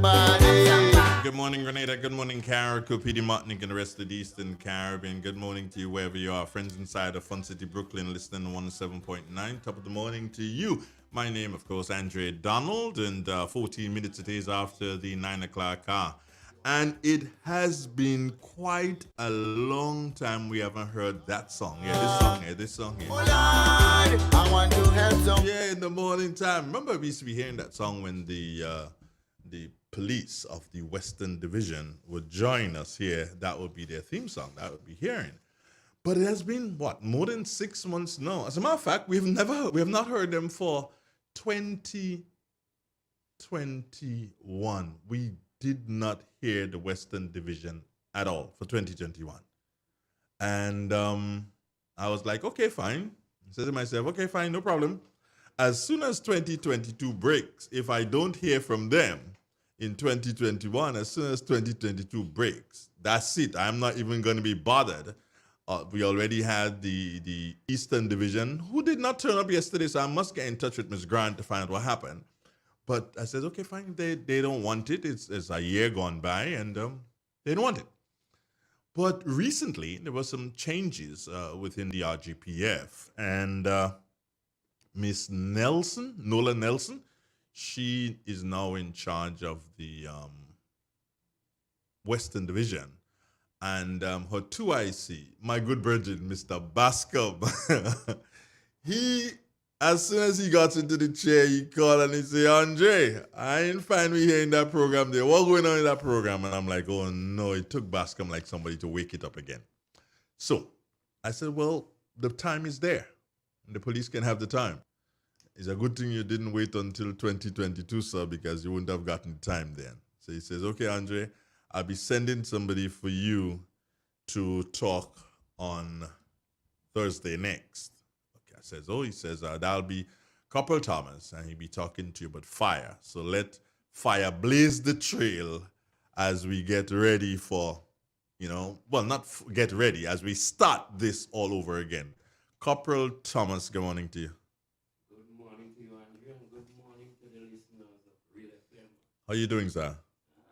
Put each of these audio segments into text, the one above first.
Good morning, Grenada. Good morning, Carrick, P.D. Martinique, and the rest of the Eastern Caribbean. Good morning to you wherever you are. Friends inside of Fun City, Brooklyn, listening to 107.9. Top of the morning to you. My name, of course, Andre Donald, and 14 minutes it is after the 9 o'clock hour. And it has been quite a long time we haven't heard that song. Yeah, this song here. Oh Lord, I want to help some. Yeah, in the morning time. Remember, we used to be hearing that song when the police of the Western Division would join us here. That would be their theme song. That would be hearing. But it has been what, more than 6 months now. As a matter of fact, we have not heard them for 2021. We did not hear the Western Division at all for 2021. And I was like, okay, fine. I said to myself, okay, fine, no problem. As soon as 2022 breaks, if I don't hear from them in 2021, as soon as 2022 breaks, that's it. I'm not even going to be bothered. We already had the Eastern Division, who did not turn up yesterday, so I must get in touch with Ms. Grant to find out what happened. But I said, okay, fine, they don't want it. It's a year gone by, and they don't want it. But recently, there were some changes within the RGPF, and Miss Nola Nelson, she is now in charge of the Western Division. And her 2IC, my good virgin, Mr. Bascom, he, as soon as he got into the chair, he called and he said, Andre, I ain't find me here in that program there. What going on in that program? And I'm like, oh no, it took Bascom like somebody to wake it up again. So I said, well, the time is there. And the police can have the time. It's a good thing you didn't wait until 2022, sir, because you wouldn't have gotten the time then. So he says, okay, Andre, I'll be sending somebody for you to talk on Thursday next. Okay, I says, he says, that'll be Corporal Thomas, and he'll be talking to you about fire. So let fire blaze the trail as we get ready for, not get ready, as we start this all over again. Corporal Thomas, good morning to you. Good morning to you, Andrew, and good morning to the listeners of Real FM. How are you doing, sir?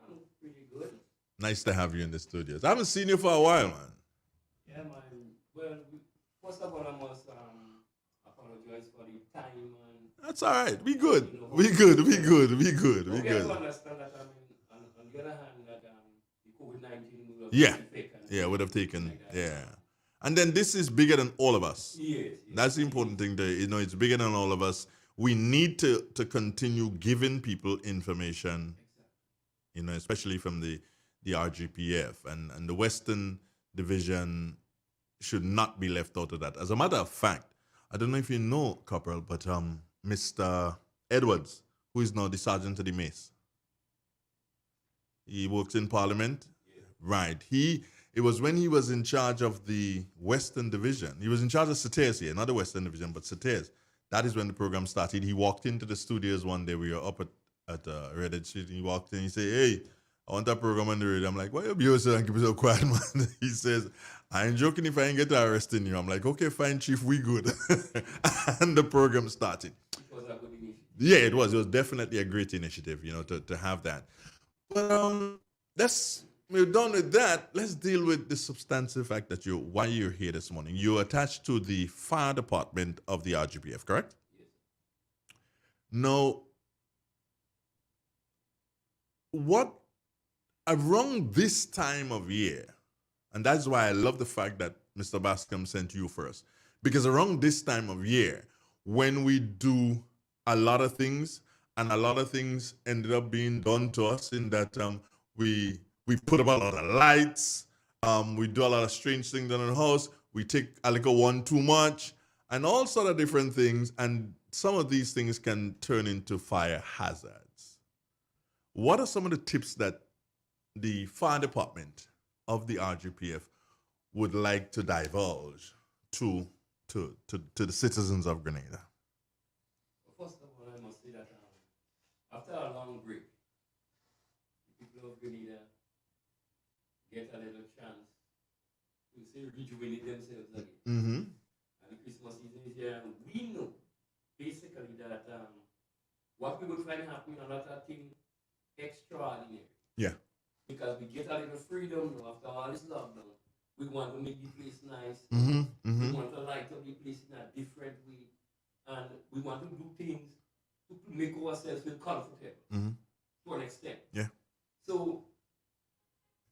I'm pretty good. Nice to have you in the studios. I haven't seen you for a while, man. Yeah, man. Well, first of all, I must apologize for the time. And that's all right. We good. We good. We good. We good. We good. You understand that, on the other hand, that the COVID-19 would have taken. Yeah, would have taken. Like yeah. And then this is bigger than all of us. Yes. That's the important thing. It's bigger than all of us. We need to continue giving people information, exactly. Especially from the RGPF. And the Western Division should not be left out of that. As a matter of fact, I don't know if you know, Corporal, but Mr. Edwards, who is now the Sergeant of the Mace, he works in Parliament. Yeah. Right. It was when he was in charge of the Western Division. He was in charge of Sateers here, not the Western Division, but Sateers. That is when the program started. He walked into the studios one day. We were up at Red Edge Street. He walked in. He said, hey, I want that program on the radio. I'm like, why you be yourself and keep yourself quiet, man? He says, I ain't joking if I ain't get arresting you. I'm like, okay, fine, Chief, we good. And the program started. It was a good initiative. Yeah, it was. It was definitely a great initiative, to have that. But we're done with that. Let's deal with the substantive fact that why you're here this morning. You're attached to the fire department of the RGPF, correct? Yes. Now, what around this time of year, and that's why I love the fact that Mr. Bascom sent you first, because around this time of year, when we do a lot of things, and a lot of things ended up being done to us in that we put up a lot of lights, we do a lot of strange things in the house, we take a little one too much, and all sort of different things, and some of these things can turn into fire hazards. What are some of the tips that the fire department of the RGPF would like to divulge to the citizens of Grenada? Well, first of all, I must say that after a long break, the people of Grenada get a little chance to say rejuvenate themselves again. Mm-hmm. And the Christmas season is here, and we know basically that what we will find happening a lot of things extraordinary. Yeah. Because we get a little freedom now after all this lockdown. We want to make the place nice. Mm-hmm. We Mm-hmm. want to light up the place in a different way. And we want to do things to make ourselves feel comfortable Mm-hmm. to an extent. Yeah. So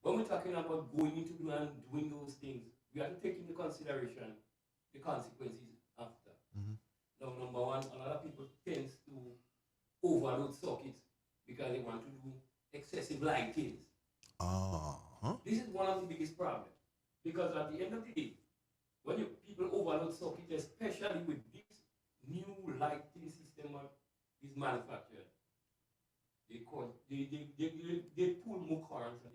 when we're talking about going into and doing those things, we have to take into consideration the consequences after. Mm-hmm. Now, number one, a lot of people tends to overload sockets because they want to do excessive lightings. Uh-huh. This is one of the biggest problems because at the end of the day, when people overload sockets, especially with this new lighting system that is manufactured, they pull more current. And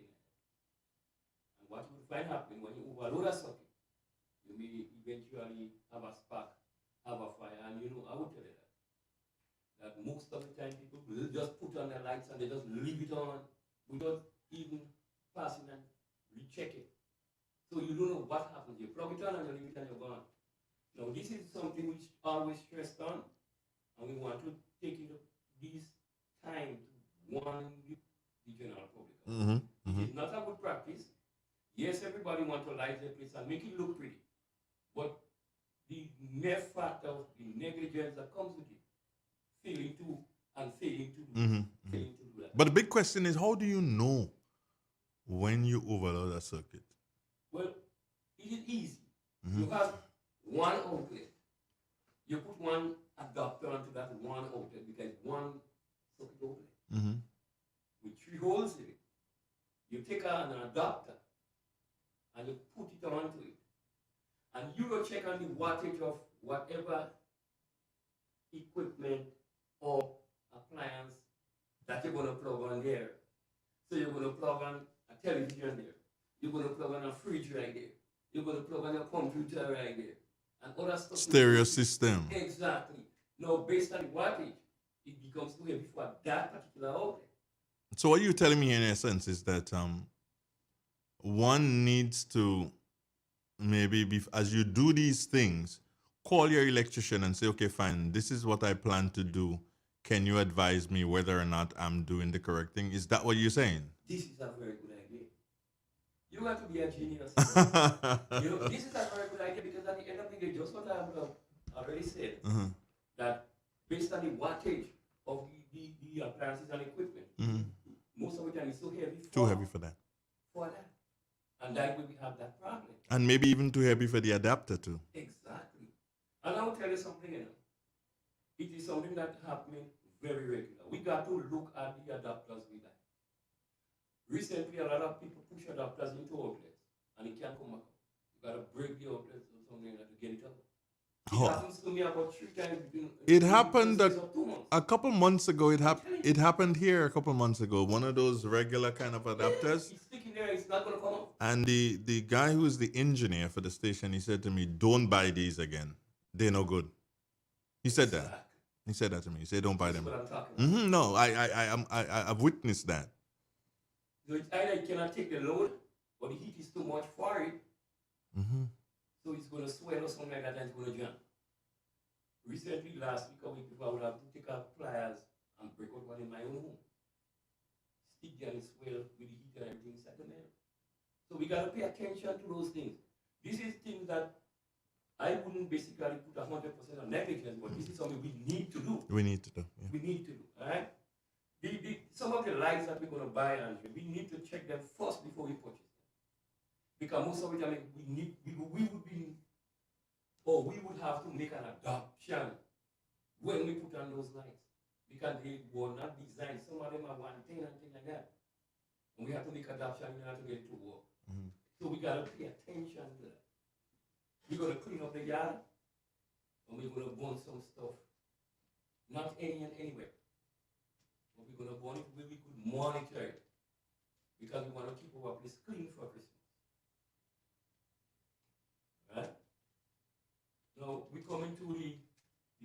what you will find happening when you overload a socket, you may eventually have a spark, have a fire, and I would tell you that most of the time people will just put on their lights and they just leave it on without even passing and recheck it. So you don't know what happens. You plug it on and you leave it and you're gone. Now this is something which always stressed on, and we want to take this time to warn the general public. Mm-hmm. Mm-hmm. It is not a good practice. Yes, everybody wants to light their place and make it look pretty, but the mere fact of the negligence that comes with it, failing to Mm-hmm. failing to do that. But the big question is, how do you know when you overload a circuit? Well, it is easy. Mm-hmm. You have one outlet. You put one adapter onto that one outlet because one socket outlet Mm-hmm. with 3 holes in it. You take an adapter and you put it onto it. And you will check on the wattage of whatever equipment or appliance that you're going to plug on there. So you're going to plug on a television there. You're going to plug on a fridge right there. You're going to plug on a computer right there. And other stuff. Stereo system. Exactly. Now, based on the wattage, it becomes too heavy for that particular outlet. So what you're telling me in essence is that one needs to maybe as you do these things, call your electrician and say, okay, fine, this is what I plan to do. Can you advise me whether or not I'm doing the correct thing? Is that what you're saying? This is a very good idea. You have to be a genius. This is a very good idea because at the end of the day, just what I have already said, that based on the wattage of the appliances and equipment, most of the time it's so heavy. Too heavy for that. For that. And that way we have that problem. And maybe even too heavy for the adapter too. Exactly. And I will tell you something, it is something that happening very regular. We got to look at the adapters we buy. Recently, a lot of people push adapters into outlets and it can't come back. You got to break the outlets or something like that to get it out. It happens to me about 3 times. It happened a couple months ago. It happened here a couple months ago. One of those regular kind of adapters. It's sticking there. It's not going to come out. And the guy who's the engineer for the station, he said to me, "Don't buy these again. They're no good." He said that. He said that to me. He said, "Don't buy them." That's what I'm talking about. No, I've witnessed that. So it's either it cannot take the load, or the heat is too much for it. So it's going to swell or something like that, and it's going to jump. Recently, last week, a week before, I would have to take out pliers and break out one in my own home. Stick there and swell with the heat and everything inside the mirror. So we got to pay attention to those things. This is things that I wouldn't basically put 100% on negligence, but this is something we need to do. We need to do. Yeah. We need to do, all right? Some of the lights that we're going to buy, Andre, we need to check them first before we purchase them. Because most of the time, we would have to make an adoption when we put on those lights. Because they were not designed. Some of them are 110 and things like that. And we have to make adoption in order to get it to work. So we got to pay attention to that. We're going to clean up the yard, and we're going to burn some stuff. Not any and anywhere. But we're going to burn it where we could monitor it. Because we want to keep our place clean for Christmas. Right? Now, we come into the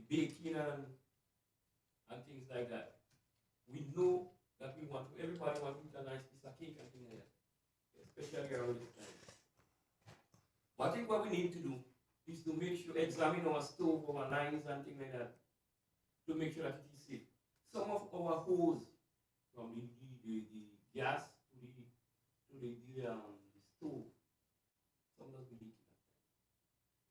baking and things like that. We know that everybody wants to eat a nice piece of cake and things like that. Especially around this time. But I think what we need to do is to make sure, examine our stove, our lines and things like that, to make sure that it is safe. Some of our hose from the the gas to the stove. Some does be leaking.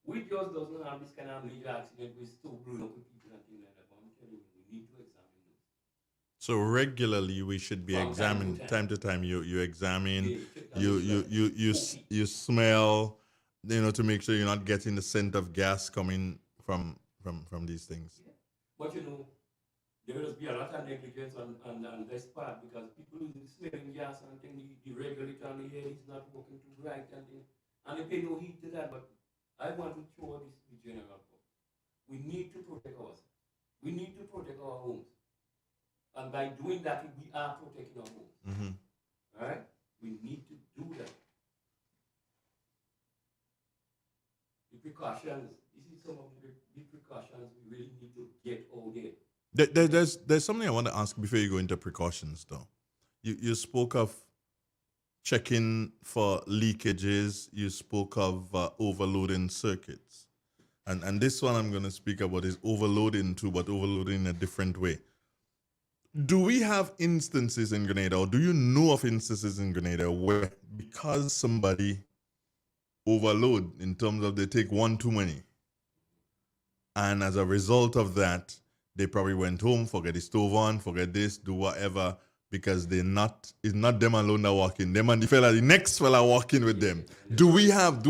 We just doesn't have this kind of major accident with stove blowing up with people and things like that. But I'm telling you, we need to examine those. So regularly, we should be From examined. Time to time, you examine, Yeah, check that make sure it's okay. you smell, to make sure you're not getting the scent of gas coming from these things. Yeah. But there will be a lot of negligence on this part because people who smelling gas and think the regulator on the air is not working too right and they pay no heed to that. But I want to throw this to the general public. We need to protect ourselves. We need to protect our homes. And by doing that, we are protecting our homes. Mm-hmm. All right? We need to do that. The precautions, this is some of the precautions we really need to get out there. There's something I want to ask before you go into precautions, though. You spoke of checking for leakages. You spoke of overloading circuits, and this one I'm going to speak about is overloading too, but overloading in a different way. Do we have instances in Grenada, or do you know of instances in Grenada where because somebody overload in terms of they take one too many, and as a result of that, they probably went home, forget the stove on, forget this, do whatever, because it's not them alone that walking, them and the next fella walking with them. Do we have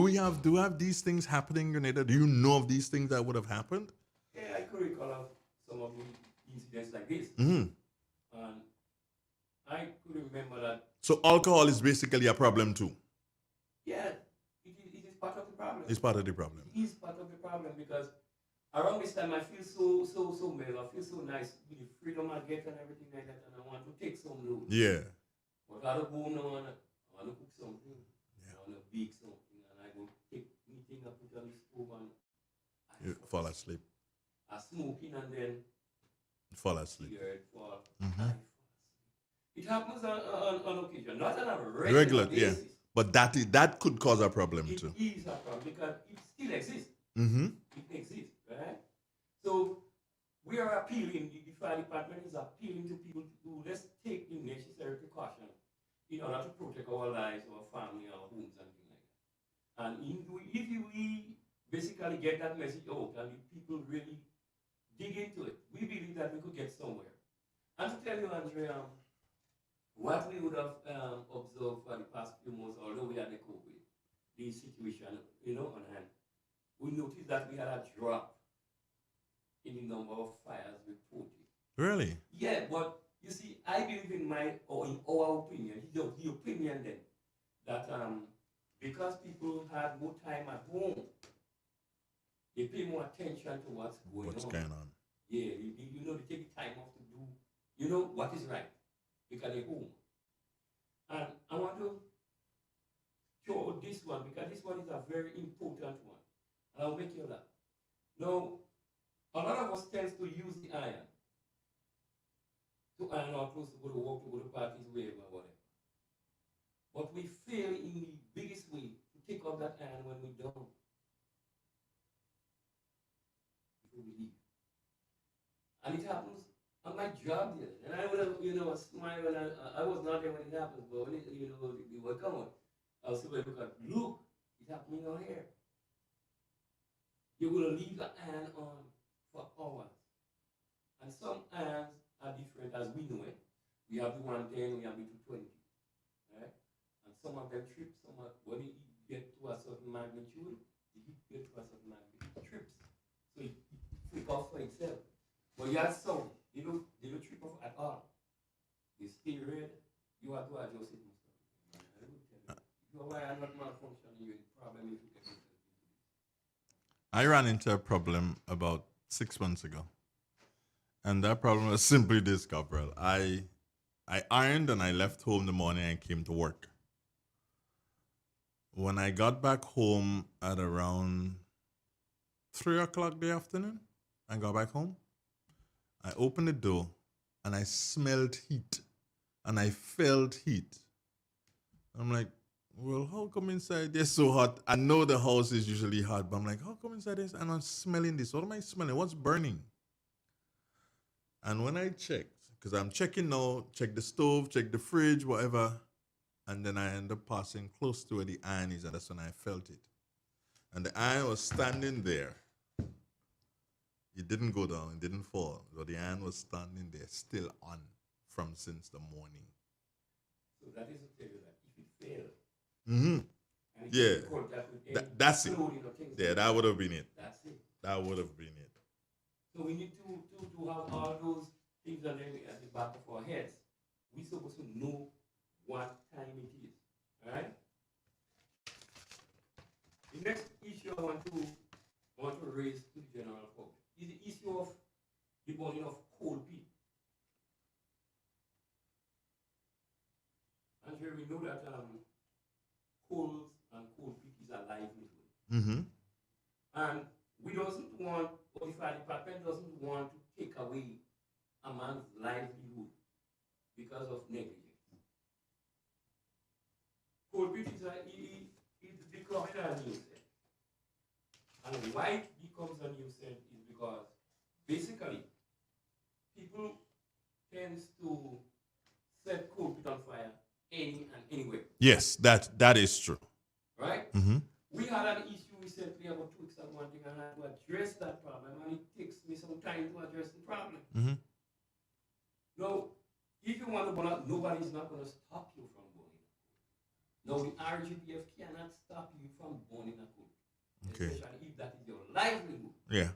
these things happening in Grenada? Do you know of these things that would have happened? Yeah, I could recall some of the incidents like this. Mm-hmm. And I could remember that. So alcohol is basically a problem too. Yeah, it is part of the problem. It's part of the problem. It is part of the problem because around this time I feel so mellow. I feel so nice with the freedom I get and everything like that, and I want to take some load. Yeah. But I don't go now and I want to cook something. Yeah. I want to bake something, and I go take anything I put on the stove and you fall asleep. I smoking and then fall asleep. Fall. Mm-hmm. It happens on occasion, not on a regular basis. Yeah. But that could cause a problem too. It is a problem because it still exists. Mm-hmm. It exists, right? So we are appealing, the fire department is appealing to people to let's take the necessary precautions in order to protect our lives, our family, our homes, and things like that. And if we basically get that message out and the people really dig into it, we believe that we could get somewhere. And to tell you, Andrea, what we would have observed for the past few months, although we had the COVID, the situation, on hand, we noticed that we had a drop in the number of fires reported. Really? Yeah, but you see, I believe in our opinion, the opinion then, that because people had more time at home, they pay more attention to what's going on. Yeah, they take the time off to do, what is right, because they're home. And I want to show this one, because this one is a very important one. And I'll make you laugh. Now, a lot of us tends to use the iron to iron our clothes, to go to work, to go to parties, wherever, whatever. But we fail in the biggest way to take off that iron when we don't. Before we leave. And it happens on my job there. And I would have, smile when I was not there when it happens, but when they were coming, I was able to look, it happened in your hair. You're going to leave the iron on for hours. And some irons are different as we know it. We have the 110, we have the 220. Right? And some of them trip, when it get to a certain magnitude, the heat get to a certain magnitude, it trips. So it flips off for itself. But you have some, they don't trip off at all. They stay red, you have to adjust it. If your wire not malfunctioning, you're in problem if you get yourself into this. I ran into a problem about 6 months ago. And that problem was simply this, Corporal. I ironed and I left home the morning and came to work. When I got back home at around 3 o'clock the afternoon, I got back home. I opened the door and I smelled heat and I felt heat. I'm like, well, how come inside there's so hot? I know the house is usually hot, but I'm like, how come inside this? And I'm smelling this. What am I smelling? What's burning? And when I checked, because I'm checking now, check the stove, check the fridge, whatever. And then I end up passing close to where the iron is, and that's when I felt it. And the iron was standing there. It didn't go down, it didn't fall. But the iron was standing there, still on from since the morning. So that is to tell you that if it failed, Mm-hmm. and Yeah. it contact with any That's it. fluid or things Yeah, like that would have been it. that's it. That would have been it. So we need to have all those things at the back of our heads. We're supposed to know what time it is. Alright? The next issue I want to raise to the general public is the issue of the burning of coal pit. And here we know that coals and coal pit is a livelihood. Mm-hmm. And we doesn't want, or the fire department doesn't want to take away a man's livelihood because of negligence. Coal pit is becoming a nuisance. And why it becomes a nuisance is because basically people tend to set coal pit on fire any and anywhere. Yes, that is true. Right? Mm-hmm. We had an issue recently about 2 weeks ago, one thing, and I had to address that problem, and it takes me some time to address the problem. Mm-hmm. Now, if you want to burn out, nobody's not going to stop you from burning. Now, the RGBF cannot stop you from burning a coal, Okay. especially if that is your livelihood. Yeah.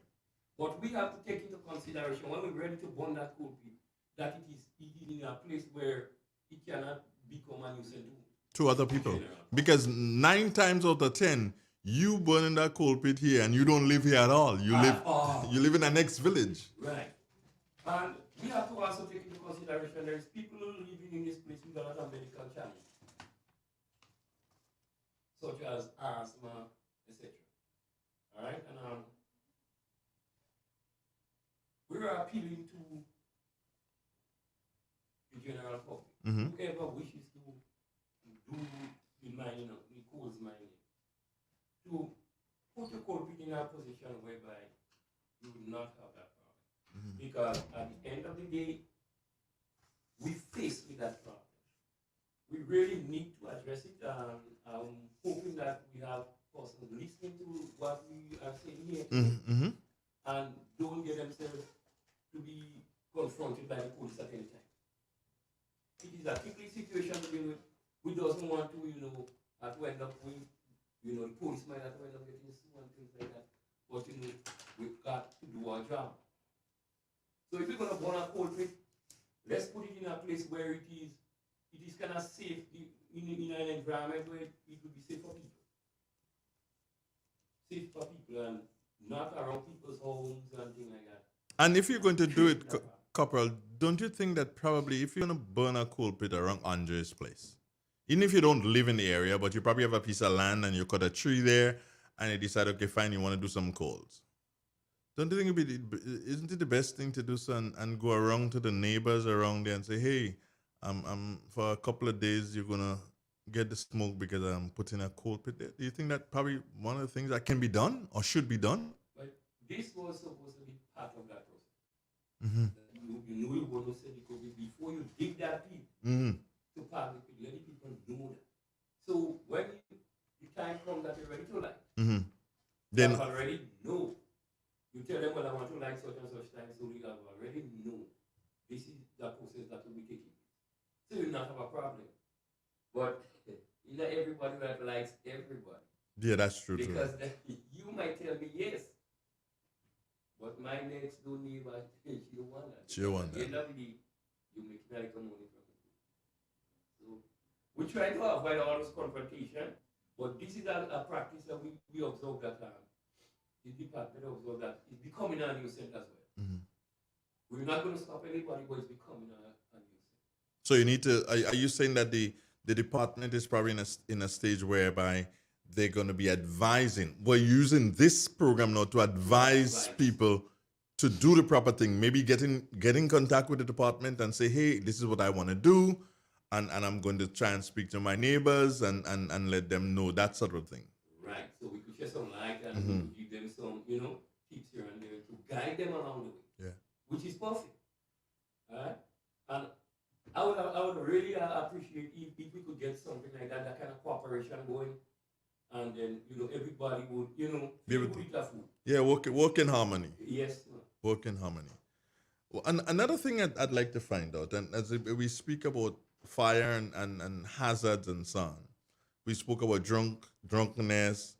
But we have to take into consideration when we're ready to burn that coal pit, that it is in a place where it cannot become a nuisance To other people. Because 9 times out of 10, you burn in that coal pit here and you don't live here at all. You live in the next village. Right. And we have to also take into consideration there is people living in this place with a lot of medical challenges, such as asthma, etc. All right, and we are appealing to the general public, Mm-hmm. whoever wishes to do the mining, the coals mining, to put the coal pit in a position whereby you will not have that problem. Mm-hmm. Because at the end of the day, we face with that problem. We really need to address it. I'm hoping that we have persons listening to what we are saying here Mm-hmm. and don't get themselves to be confronted by the police at any time. It is a tricky situation to deal with. We doesn't want to, have to end up with, the police might have to end up getting sued and things like that. But, we've got to do our job. So if we're going to burn a coal pit, let's put it in a place where it is kind of safe, in an environment where it will be safe for people. Safe for people and not around people's homes and things like that. And if you're going to do it, Corporal, don't you think that probably if you're going to burn a coal pit around Andre's place, even if you don't live in the area, but you probably have a piece of land and you cut a tree there and you decide, okay, fine, you want to do some coals. Don't you think isn't it the best thing to do so and go around to the neighbors around there and say, hey, for a couple of days you're gonna get the smoke because I'm putting a coal pit there? Do you think that probably one of the things that can be done or should be done? But this was supposed to be part of that process. Mm-hmm. You want to say because before you dig that pit Mm-hmm. to part the pit, let the people know that. So when the time comes that you're ready to light, Mm-hmm. then Then you already know. You tell them, well, I want to light such and such time, so you already know this is the process that will be taking. So you not have a problem. But not everybody that likes everybody. yeah, that's true too. Because you might tell me yes, but my next door neighbor, she don't want that. She don't want At the that. end of the day, you make like money from it. So we try to avoid all this confrontation, but this is a practice that we observe that the department observe that it's becoming a nuisance as well. Mm-hmm. We're not going to stop anybody, but it's becoming a nuisance. So you need to. Are you saying that the department is probably in a stage whereby they're going to be advising? We're using this program now to advise people to do the proper thing. Maybe get in contact with the department and say, hey, this is what I want to do, and I'm going to try and speak to my neighbors and let them know, that sort of thing. Right. So we could shed some light and Mm-hmm. we could give them some, tips here and there to guide them along the way. Yeah. Which is perfect. Alright? really appreciate if we could get something like that kind of cooperation going, and then everybody would Be able to- eat that food. Yeah, work in harmony. Yes, sir. Work in harmony. Well, another thing I'd like to find out, and as we speak about fire and hazards and so on, we spoke about drunkenness,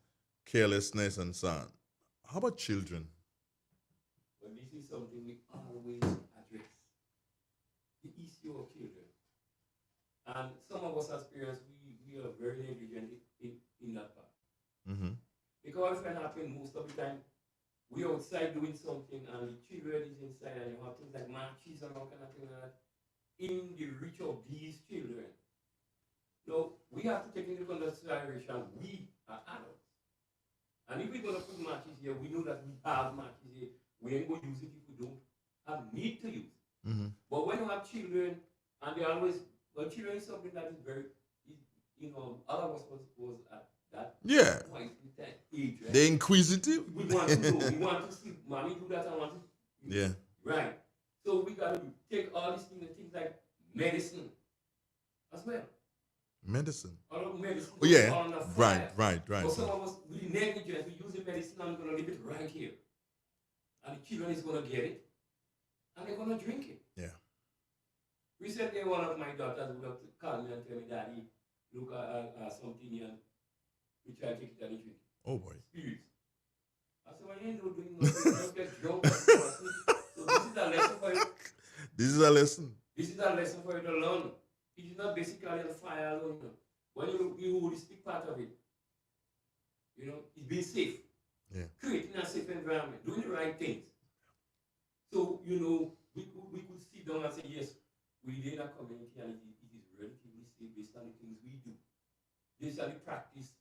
carelessness, and so on. How about children? But this is something we always address. The issue of children. And some of us as parents, we are very negligent in that part. Mm-hmm. Because when it happens most of the time, we outside doing something and the children is inside and you have things like matches and all kind of thing like that in the reach of these children. So we have to take into consideration we are adults. And if we're going to put matches here, we know that we have matches here. We ain't going to use it if we don't have need to use. Mm-hmm. But when you have children, and they always, children is something that is very, all of us was at that point in that age, right? They're inquisitive. We want to know, we want to see mommy do that, I want to. Yeah. Right. So we got to take all these things like medicine as well. Medicine. All of medicine. Oh, yeah. On the Right. But some of us, we negligent, we use the medicine and we're going to leave it right here. And the children is going to get it. And they're going to drink it. Yeah. Recently, one of my daughters would have to call me and tell me, Daddy, look at something here. We try to take it and drink it. Oh, boy. Spirits. I said, well, you ain't doing nothing. You get drunk and fall asleep. So this is a lesson for you. This is a lesson. This is a lesson for you to learn. It is not basically on fire alone. When you holistic part of it, it's being safe. Yeah. Creating a safe environment, doing the right things. So, we could sit down and say, yes, we live in a community and it is relatively safe based on the things we do. Based on the practice.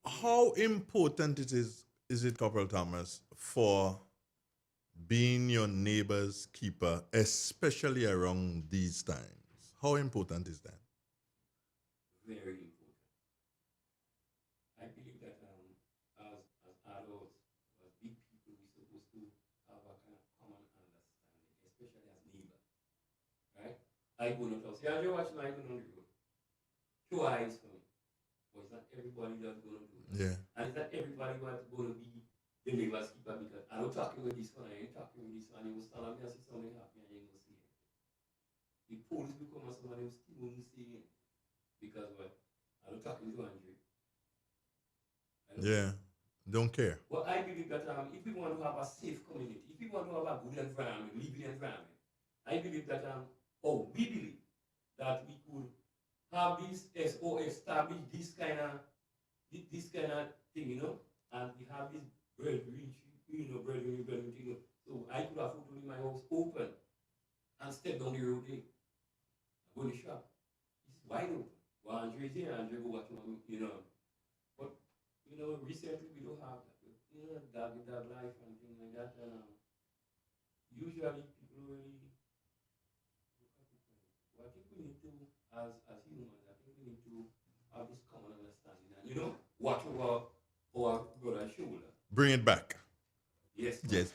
How important is it, Corporal Thomas, for being your neighbor's keeper, especially around these times? How important is that? Very important. I believe that as adults, as big people, we're supposed to have a kind of common understanding, especially as neighbors. Right? I go not out. Say, as you're watching, I go on the road. 2 eyes for me. But it's not everybody that's going to do it. Yeah. And it's not everybody who's going to be the neighbor's keeper because I'm not talking with this one, I ain't talking with this one. He will stand up and say something happen and you ain't going to see it. The police become somebody who still won't see it. Because what? I'm not talking to Andre. Yeah. Don't care. Well, I believe that if we want to have a safe community, if we want to have a good environment, living environment, I believe that, we believe that we could have this establish this kind of thing, and we have this bread thing. So I could afford to leave my house open and step down the road there. Go to the shop. It's wide open. Well, Andre is here, Andre go watch him, But, recently we don't have that, dog life and things like that. And usually people really, I think we need to, as humans, I think we need to have this common understanding and, watch over our brother's shoulder. Bring it back. Yes. Yes.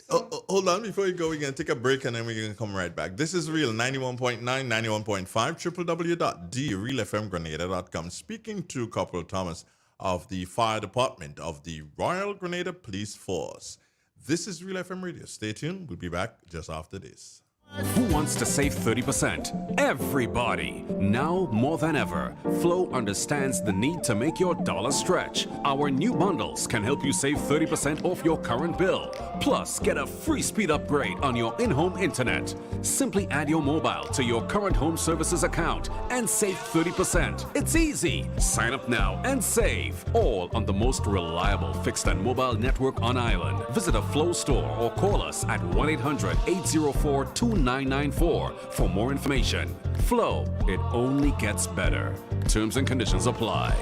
Hold on, before you go, we're going to take a break and then we're going to come right back. This is Real 91.9, 91.5, www.realfmgrenada.com. Speaking to Corporal Thomas of the Fire Department of the Royal Grenada Police Force. This is Real FM Radio. Stay tuned. We'll be back just after this. Who wants to save 30%? Everybody. Now more than ever, Flow understands the need to make your dollar stretch. Our new bundles can help you save 30% off your current bill. Plus, get a free speed upgrade on your in-home internet. Simply add your mobile to your current home services account and save 30%. It's easy. Sign up now and save. All on the most reliable fixed and mobile network on island. Visit a Flow store or call us at 1-800-804-2994 for more information. Flow, it only gets better. Terms and conditions apply.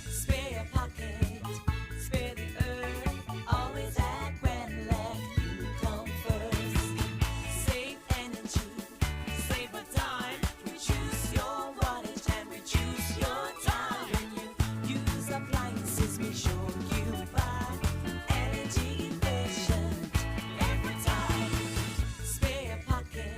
Spare pocket, spare the earth. Always act when let you come first. Save energy, save a time. Reduce your wattage and reduce your time. When you use appliances, make sure you buy energy efficient every time. Spare pocket,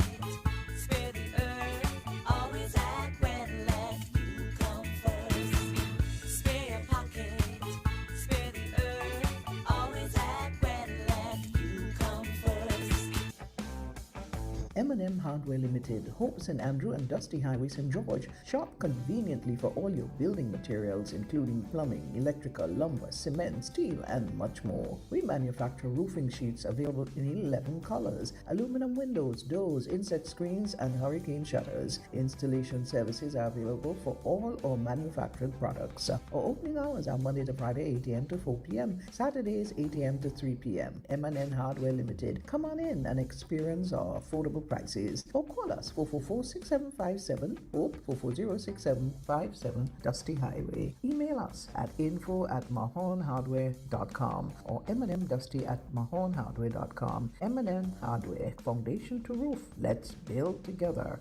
M&M Hardware Limited, Hope St. Andrew and Dusty Highway St. George. Shop conveniently for all your building materials including plumbing, electrical, lumber, cement, steel and much more. We manufacture roofing sheets available in 11 colors, aluminum windows, doors, insect screens and hurricane shutters. Installation services are available for all our manufactured products. Our opening hours are Monday to Friday 8 a.m. to 4 p.m., Saturdays 8 a.m. to 3 p.m. M&N Hardware Limited. Come on in and experience our affordable prices. Or call us 444-6757 or 440-6757 Dusty Highway. Email us at info@mahonhardware.com or mnmdusty@mahonhardware.com. M&N Hardware, foundation to roof. Let's build together.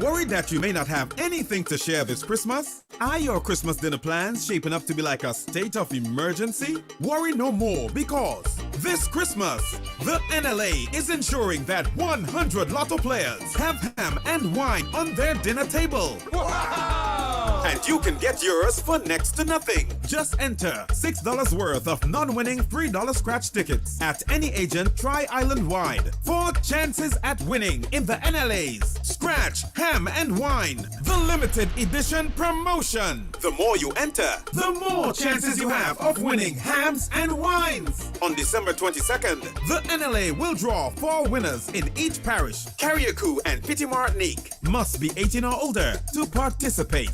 Worried that you may not have anything to share this Christmas? Are your Christmas dinner plans shaping up to be like a state of emergency? Worry no more, because this Christmas, the NLA is ensuring that 100 lotto players have ham and wine on their dinner table. Wow! And you can get yours for next to nothing. Just enter $6 worth of non-winning $3 scratch tickets at any agent Tri-Island-wide for chances at winning in the NLA's Scratch, Ham and Wine, the limited edition promotion. The more you enter, the more chances you have of winning hams and wines. On December 22nd, the NLA will draw 4 winners in each parish, Carriacou and Petit Martinique. Must be 18 or older to participate.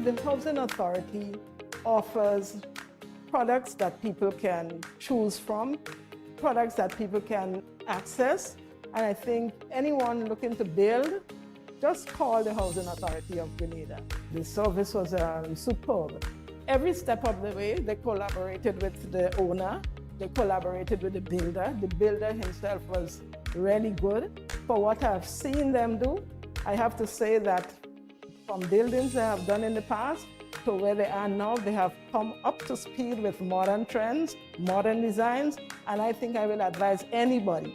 The Housing Authority offers products that people can choose from, products that people can access, and I think anyone looking to build, just call the Housing Authority of Grenada. The service was superb. Every step of the way, they collaborated with the owner, they collaborated with the builder. The builder himself was really good. For what I've seen them do, I have to say that from buildings they have done in the past to where they are now, they have come up to speed with modern trends, modern designs, and I think I will advise anybody.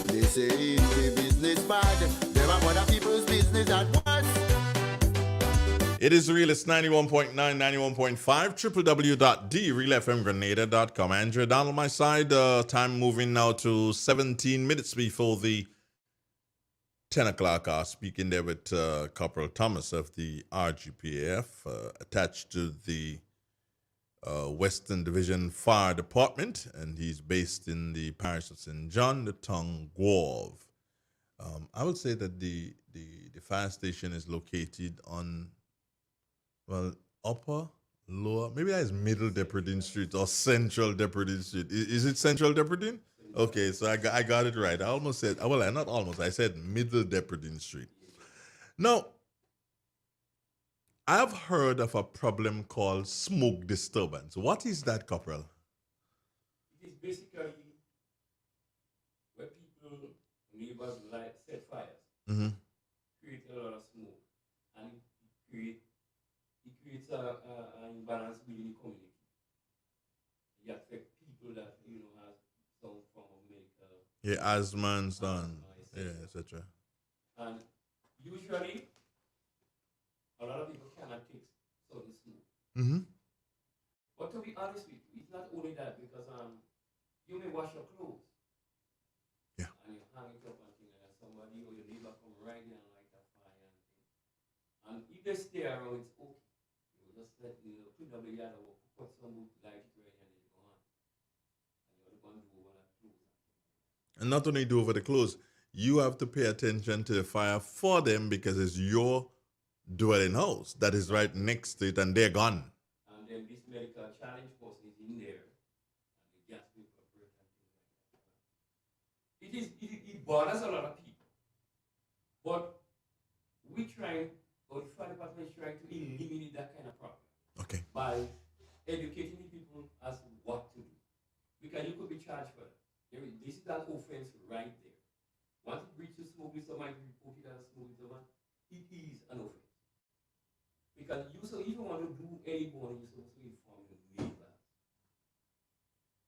They say the business bad, there are other people's business at once. It is real. It's 91.9, 91.5, www.drealfmgrenada.com. Andrew down on my side. Time moving now to 17 minutes before the 10 o'clock hour. Speaking there with Corporal Thomas of the RGPAF, attached to the Western Division Fire Department, and he's based in the parish of St. John, the Tongue Guave. I would say that the fire station is located on, well, upper, lower, maybe that is middle Depredin Street or central Depredin Street. Is it central Depredin? Okay, so I got it right. I almost said, well, not almost, I said middle Depredin Street. Now, I've heard of a problem called smoke disturbance. What is that, Corporal? It is basically where people, neighbors set fires, create a lot of smoke, and it creates an imbalance within the community. It affects people that have some form of medical, asthma and so on, etc. And usually, a lot of people cannot take certain smoke. But to be honest with you, it's not only that, because you may wash your clothes. Yeah. And you hang it up and things like that. Somebody or your neighbor come right in and light that fire and things. And if they stay around, it's okay. You just let clean up the yard or put some wood, light it right, and then you go on. And you're going to do over that clothes. And not only do over the clothes, you have to pay attention to the fire for them, because it's your dwelling house that is right next to it, and they're gone. And then this medical challenge person is in there, and the gas people break and things like that. It bothers a lot of people. But the fire department is trying to eliminate that kind of problem. Okay. By educating the people as to what to do. Because you could be charged is an offense right there. Once it reaches smoking, somebody report it as smoking someone, it is an offense. Because you so even want to do any burning, you're supposed to inform your neighbors.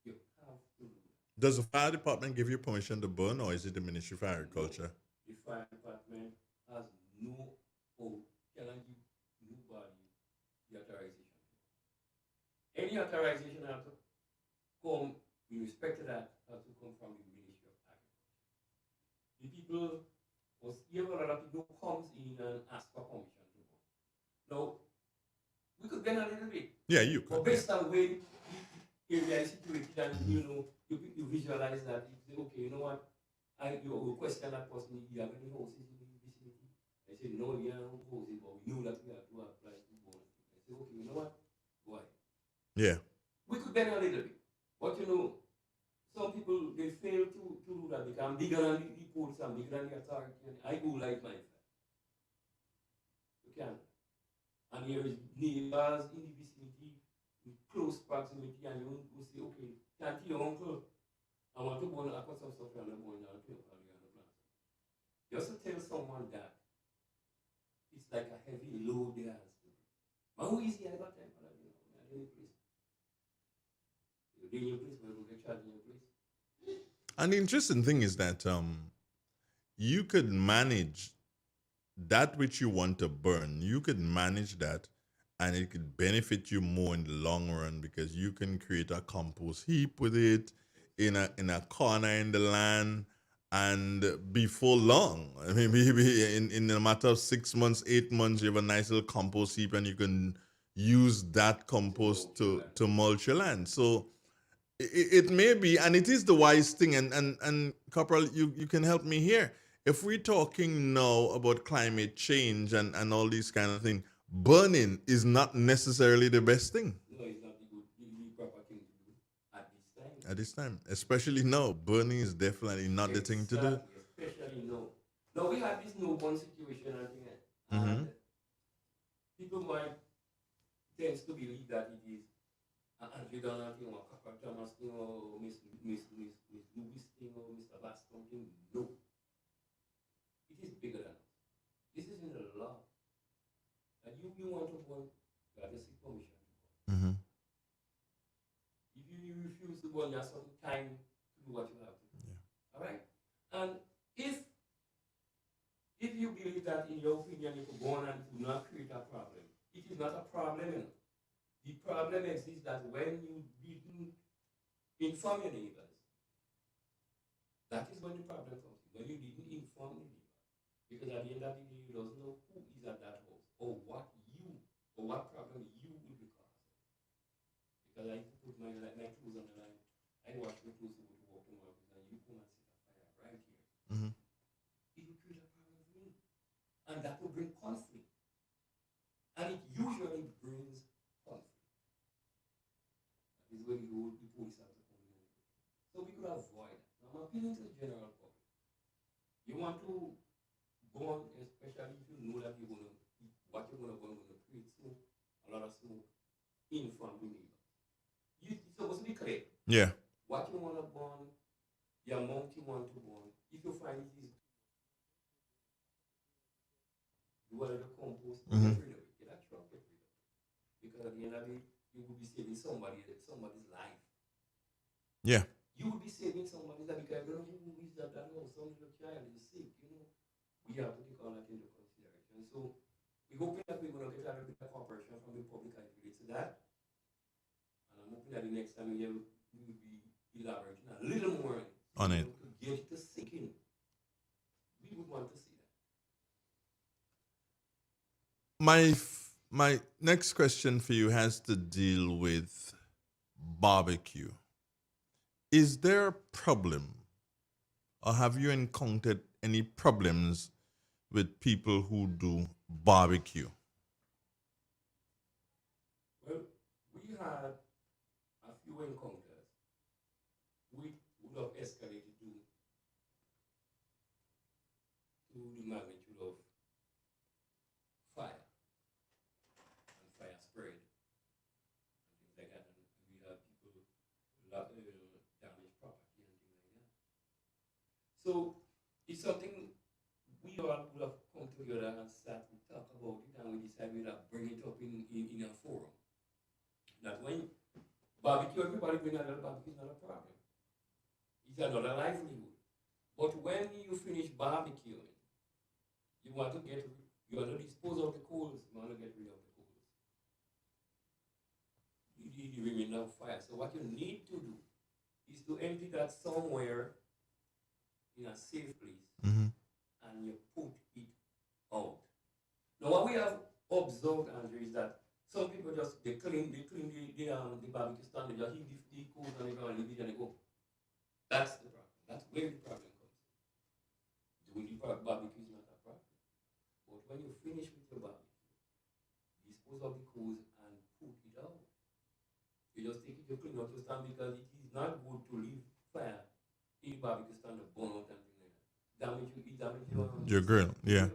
You have to do that. Does the fire department give you permission to burn, or is it the Ministry of Agriculture? The fire department has no or cannot give nobody the authorization. Any authorization has to come in respect to that has to come from the Ministry of Agriculture. The people was here a lot of people comes in and ask for permission to go. Now we could bend a little bit. Yeah, you But could. based on where the area is situated and you visualize that, you say, okay, you know what? You question that person, you have any houses in the vicinity? I say, no, we have no houses, but we know that we have to apply to go. I say, okay, you know what? Go ahead. Yeah. We could bend a little bit. But some people they fail to do that because I'm bigger than the police, I'm bigger than the authority, and I go like myself. You can't. And here is neighbors in the vicinity, in close proximity, and you will say, okay, can't your uncle, I want to go and put some stuff on the board and put it on the plant. Just to tell someone that it's like a heavy load there. But who is here? I got time for that, I didn't place. You're in your place, but you get charged in your place. And the interesting thing is that you could manage that which you want to burn. You could manage that, and it could benefit you more in the long run because you can create a compost heap with it in a corner in the land, and before long, I mean, maybe in a matter of 6 months, 8 months, you have a nice little compost heap, and you can use that compost to mulch your land. So it may be, and it is the wise thing. And Corporal, you can help me here. If we're talking now about climate change and all these kind of things, burning is not necessarily the best thing. No, it's not the proper thing to do at this time. At this time, especially now, burning is definitely not the thing to do. Exactly, especially now. Now we have this newborn situation, I think, Mm-hmm. and people might tend to believe that it is Andrew Donald thing or Papa Thomas thing or Miss Lewis thing or Mr. Bascom thing. No. It is bigger than us. This is in the law. And you want to burn, you have to seek permission to burn. Mm-hmm. If you refuse to burn, you have some time to do what you have to do. Yeah. Alright? And if you believe that in your opinion you could go on and it will not create a problem, it is not a problem. The problem exists that when you didn't inform your neighbors, that is when the problem comes in. When you didn't inform the neighbor. Because at the end of the day, you don't know who is at that house or what problem you will be causing. Because I used to put my clothes on the line. I wash my clothes to go to work tomorrow, and you come and set a fire right here. Mm-hmm. It will create a problem for me. And that will bring conflict. And it usually brings conflict. That is where the police have to come in. So we could avoid that. Now I'm appealing to the general public. You want to go on, especially if you know that you're going to, what you're going to burn, going to create smoke, a lot of smoke, inform the neighbor. It's supposed to be clear. Yeah. What you want to burn, the amount you want to burn. If you find it is, you want to compost, Mhm. get rid of it. Get a truck, get rid of it. Because at the end of it, you will be saving somebody's life. Yeah. You will be saving somebody's life because you don't know who is at that house. Some little child is sick, We have to take all that into consideration. So we hoping that we're going to get a little bit of cooperation from the public as it relates to that. And I'm hoping that the next time we will be elaborating a little more On it. To get it to sink in. We would want to see that. My next question for you has to deal with barbecue. Is there a problem, or have you encountered any problems with people who do barbecue? Well, we had a few encounters which would have escalated to the magnitude of fire and fire spread and things like that. And we had people damage property and things like that. together and start to talk about it, and we decide we'll bring it up in a forum. That when barbecue, everybody bring a little barbecue is not a problem. It's another livelihood. But when you finish barbecuing, you want to dispose of the coals, you want to get rid of the coals. The remainder of fire. So what you need to do is to empty that somewhere in a safe place, and you put it out. Now what we have observed, Andrew, is that some people just they clean the barbecue stand, they just heat the coals and they go and leave it and they go. That's the problem. That's where the problem comes. Doing the barbecue is not a problem. But when you finish with your barbecue, dispose of the coals and put it out. You just take it to clean up your stand, because it is not good to leave fire in the barbecue stand and burn out and things like that. Damage your grill, yeah.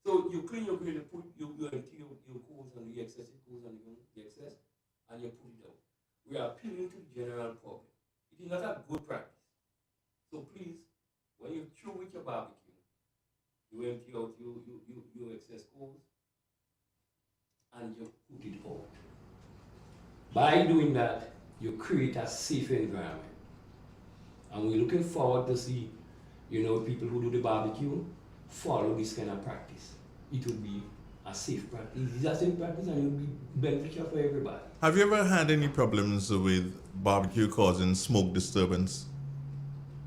So you clean your grill, you empty your coals and the excessive coals and the excess, and you put it out. We are appealing to the general public. It is not a good practice. So please, when you through with your barbecue, you empty out your excess coals and you put it out. By doing that, you create a safe environment. And we're looking forward to see, people who do the barbecue follow this kind of practice. It will be a safe practice. It's a safe practice and it will be beneficial for everybody. Have you ever had any problems with barbecue causing smoke disturbance?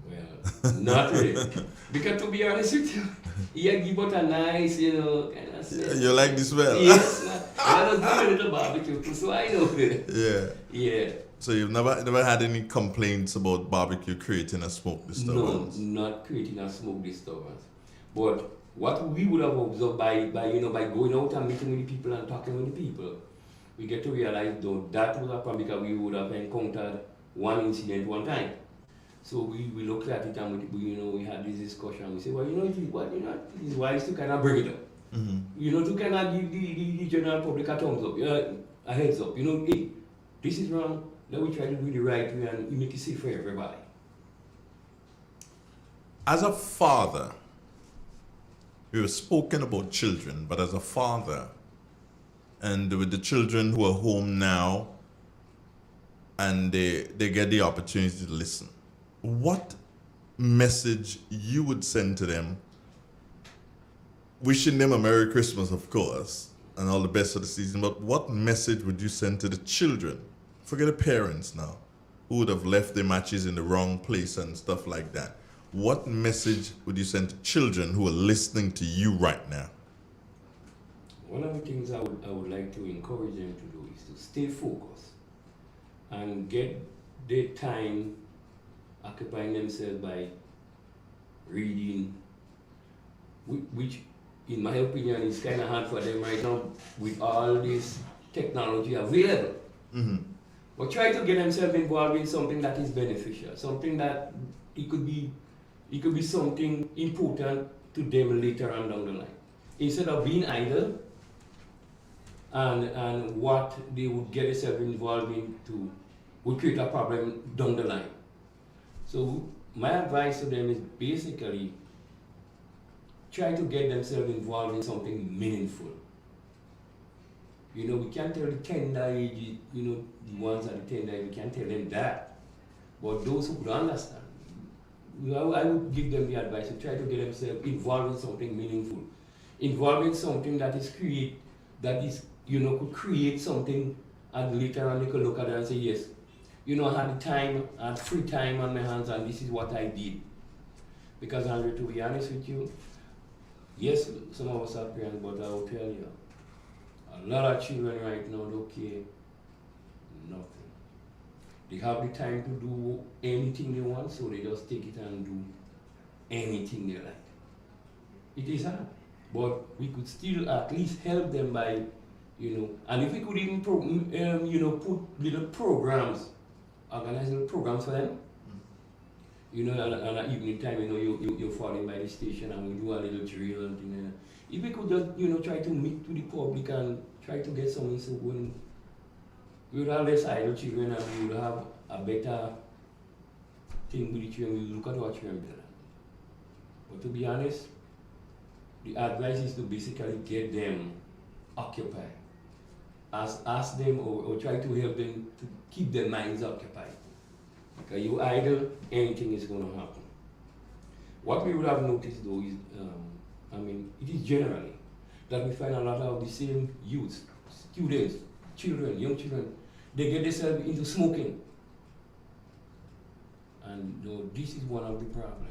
Well, not really. Because to be honest with you, you give out a nice, kind of smell. You like the smell? Yes, I was doing a little barbecue too, so I know it. Yeah. Yeah. So you've never had any complaints about barbecue creating a smoke disturbance? No, not creating a smoke disturbance. But what we would have observed by going out and meeting with the people and talking with the people, we get to realize though that was a problem, because we would have encountered one incident one time. So we looked at it and we had this discussion. We said, well, it is wise to kind of bring it up. To kind of give the general public a thumbs up, a heads up. Hey, this is wrong. Let me try to do the right way and make it safe for everybody. As a father, we were spoken about children, but as a father, and with the children who are home now, and they get the opportunity to listen, what message you would send to them, wishing them a Merry Christmas, of course, and all the best of the season, but what message would you send to the children? Forget the parents now, who would have left their matches in the wrong place and stuff like that. What message would you send to children who are listening to you right now? One of the things I would like to encourage them to do is to stay focused and get their time occupying themselves by reading, which in my opinion is kind of hard for them right now with all this technology available. But try to get themselves involved in something that is beneficial, something that it could be something important to them later on down the line. Instead of being idle and what they would get themselves involved into would create a problem down the line. So my advice to them is basically try to get themselves involved in something meaningful. We can't tell the tender age, the ones at the tender age, we can't tell them that. But those who could understand, I would give them the advice to try to get themselves involved in something meaningful. Involved in something that could create something, and later on they could look at it and say, yes, I had the time, I had free time on my hands, and this is what I did. Because, Andrew, to be honest with you, yes, some of us are parents, but I will tell you, a lot of children right now don't care nothing. They have the time to do anything they want, so they just take it and do anything they like. It is hard, but we could still at least help them by, and if we could even put little programs, organize little programs for them. And at evening time, you're falling by the station and we do a little drill and things like that. If we could just, try to meet with the public and try to get something so going, we would have less idle children and we would have a better thing with the children. We look at our children better. But to be honest, the advice is to basically get them occupied. Ask them or try to help them to keep their minds occupied. Because you idle, anything is going to happen. What we would have noticed though is, it is generally that we find a lot of the same youth, students, children, young children, they get themselves into smoking. And this is one of the problems.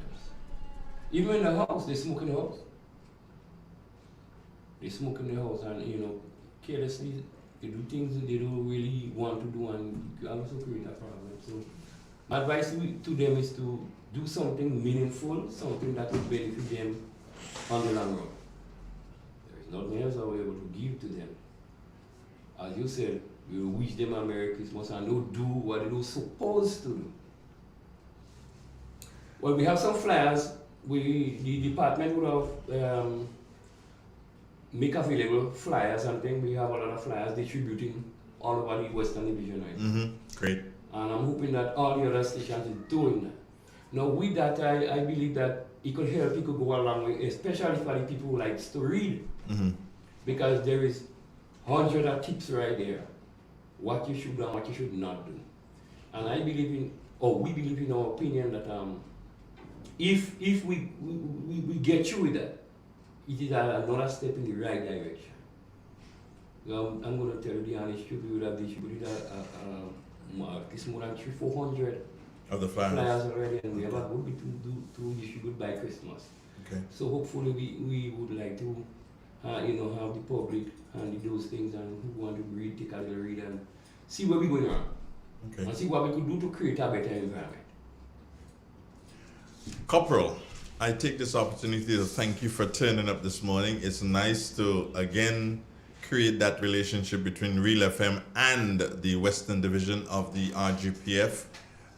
Even in the house, they smoke in the house. They smoke in the house and, carelessly, they do things that they don't really want to do and you also create a problem. So my advice to them is to do something meaningful, something that will benefit them on the long run. There is nothing else I will be able to give to them. As you said, we will wish them a Merry Christmas and they'll do what they're supposed to do. Well, we have some flyers. The department would have make available flyers and things. We have a lot of flyers distributing all over the Western Division right now. Great. And I'm hoping that all the other stations are doing that. Now with that, I believe that it could help people go a long way, especially for the people who likes to read. Because there is hundreds of tips right there, what you should do and what you should not do. And I believe in, or we believe in our opinion that if we get through with that, it is another step in the right direction. I'm going to tell you the honest truth, we would have distributed it's more than 300-400 of the flyers already, and we have a good bit to distribute by Christmas. Okay. So hopefully we would like to have the public and those things, and who want to read, take a little read and see where we're going on. Okay. And see what we could do to create a better environment. Corporal, I take this opportunity to thank you for turning up this morning. It's nice to again create that relationship between Real FM and the Western Division of the RGPF.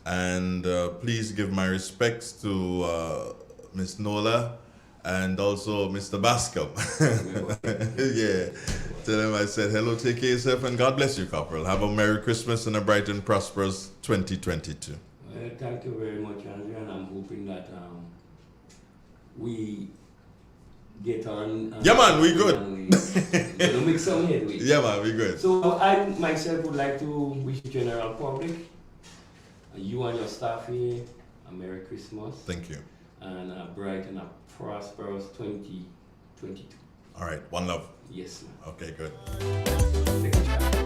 And please give my respects to Ms. Nola and also Mr. Bascom. Yeah, tell him I said hello, take care of yourself, and God bless you, Corporal. Have a Merry Christmas and a bright and prosperous 2022. Thank you very much, Andrew, and I'm hoping that we get on. Yeah, man, we good. We'll make some headway. Yeah, man, we good. So I myself would like to wish the general public, you and your staff here, a Merry Christmas. Thank you. And a bright and a prosperous 2022. All right, one love. Yes, ma'am. Okay, good. Take care.